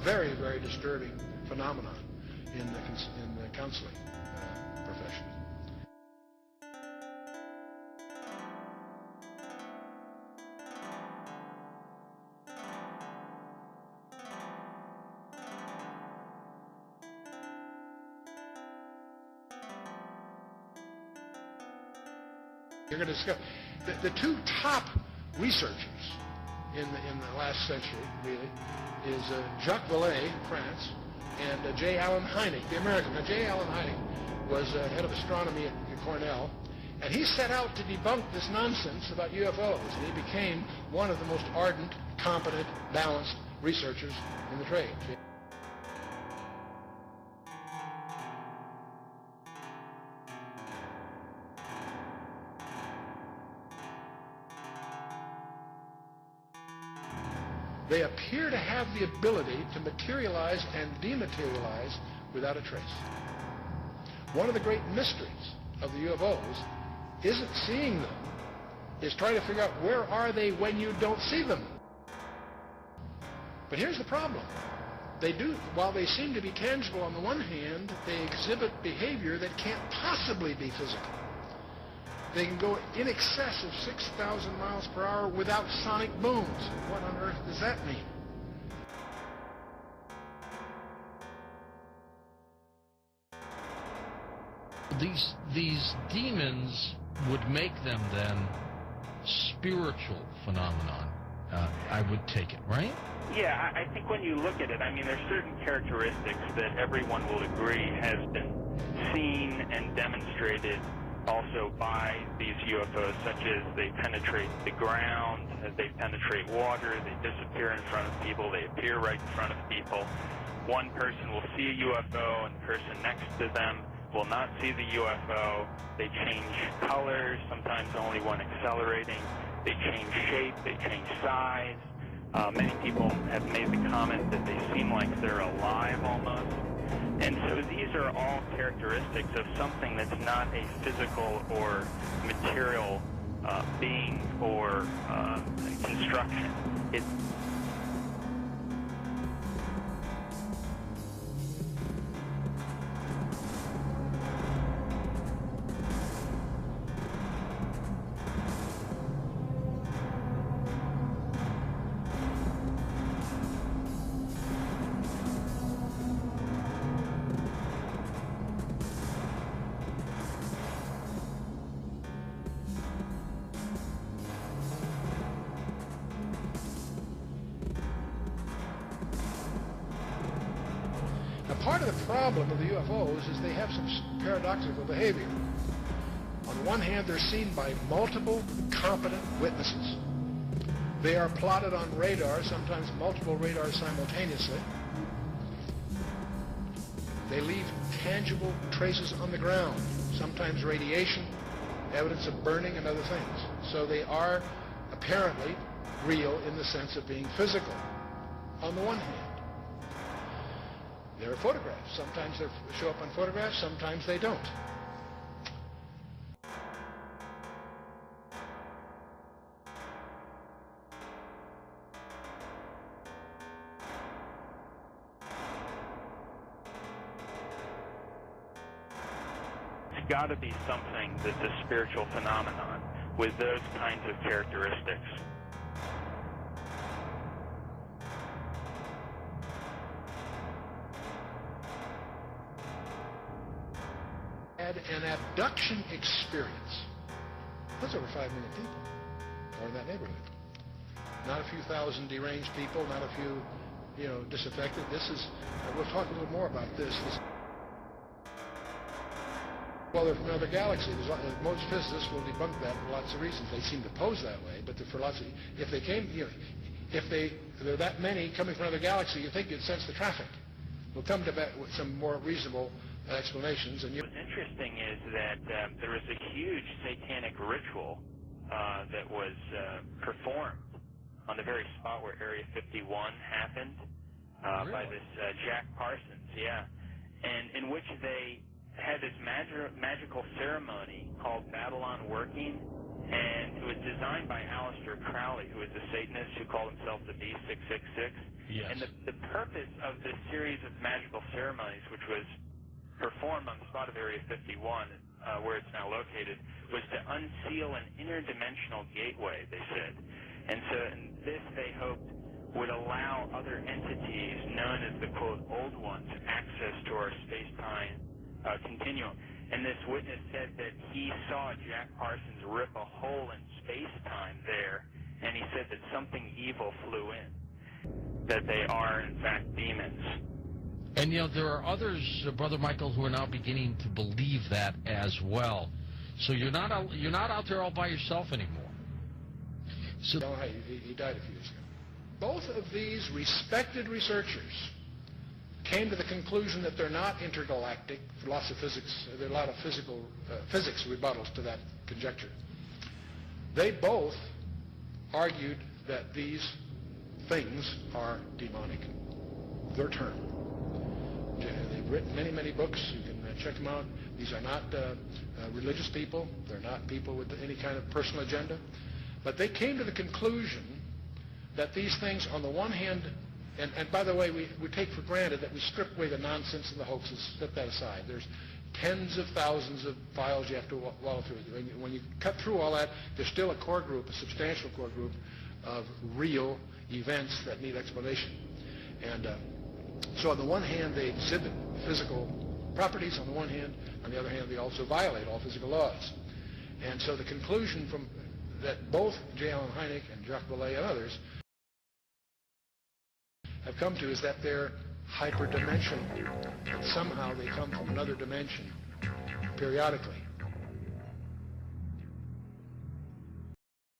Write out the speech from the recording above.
very, very disturbing phenomenon in the counseling profession. You're going to discover the two top researchers in the last century, really, is Jacques Vallée, France, and J. Allen Hynek, the American. Now, J. Allen Hynek was head of astronomy at Cornell, and he set out to debunk this nonsense about UFOs, and he became one of the most ardent, competent, balanced researchers in the trade. They appear to have the ability to materialize and dematerialize without a trace. One of the great mysteries of the UFOs isn't seeing them, is trying to figure out where are they when you don't see them. But here's the problem. They do, while they seem to be tangible on the one hand, they exhibit behavior that can't possibly be physical. They can go in excess of 6,000 miles per hour without sonic booms. What on earth does that mean? These demons would make them then spiritual phenomenon. I would take it, right? Yeah, I think when you look at it, I mean, there's certain characteristics that everyone will agree has been seen and demonstrated also by these UFOs, such as they penetrate the ground, they penetrate water, they disappear in front of people, they appear right in front of people. One person will see a UFO and the person next to them will not see the UFO. They change colors, sometimes only one accelerating. They change shape, they change size. Many people have made the comment that they seem like they're alive almost. And so these are all characteristics of something that's not a physical or material being or construction. Part of the problem of the UFOs is they have some paradoxical behavior. On the one hand, they're seen by multiple competent witnesses. They are plotted on radar, sometimes multiple radars simultaneously. They leave tangible traces on the ground, sometimes radiation, evidence of burning, and other things. So they are apparently real in the sense of being physical, on the one hand. There are photographs. Sometimes they show up on photographs, sometimes they don't. It's got to be something that's a spiritual phenomenon with those kinds of characteristics. An abduction experience. That's over 5 million people, or in that neighborhood. Not a few thousand deranged people, not a few, disaffected. This is, we'll talk a little more about this. Well, they're from another galaxy. Most physicists will debunk that for lots of reasons. They seem to pose that way, but for lots of, if they came, if there are that many coming from another galaxy, you think you'd sense the traffic. We'll come to that with some more reasonable explanations. And what's interesting is that there was a huge satanic ritual that was performed on the very spot where Area 51 happened really? By this Jack Parsons, and in which they had this magical ceremony called Babylon Working, and it was designed by Aleister Crowley, who was a Satanist who called himself the B666. Yes. And the purpose of this series of magical ceremonies, which was performed on the spot of Area 51, where it's now located, was to unseal an interdimensional gateway, they said. And so this, they hoped, would allow other entities known as the, quote, old ones, access to our space-time continuum. And this witness said that he saw Jack Parsons rip a hole in space-time there, and he said that something evil flew in, that they are, in fact, demons. And, you know, there are others, Brother Michael, who are now beginning to believe that as well. So you're not out there all by yourself anymore. So He died a few years ago. Both of these respected researchers came to the conclusion that they're not intergalactic. For lots of physics, there are a lot of physics rebuttals to that conjecture. They both argued that these things are demonic. Their term. They've written many, many books. You can check them out. These are not religious people. They're not people with any kind of personal agenda. But they came to the conclusion that these things, on the one hand, and by the way, we take for granted that we strip away the nonsense and the hoaxes, set that aside. There's tens of thousands of files you have to wallow through. When you cut through all that, there's still a core group, a substantial core group of real events that need explanation. And so on the one hand, they exhibit physical properties on the one hand. On the other hand, they also violate all physical laws. And so the conclusion from that both J. Allen Hynek and Jacques Vallée and others have come to is that they're hyperdimensional, that somehow they come from another dimension periodically.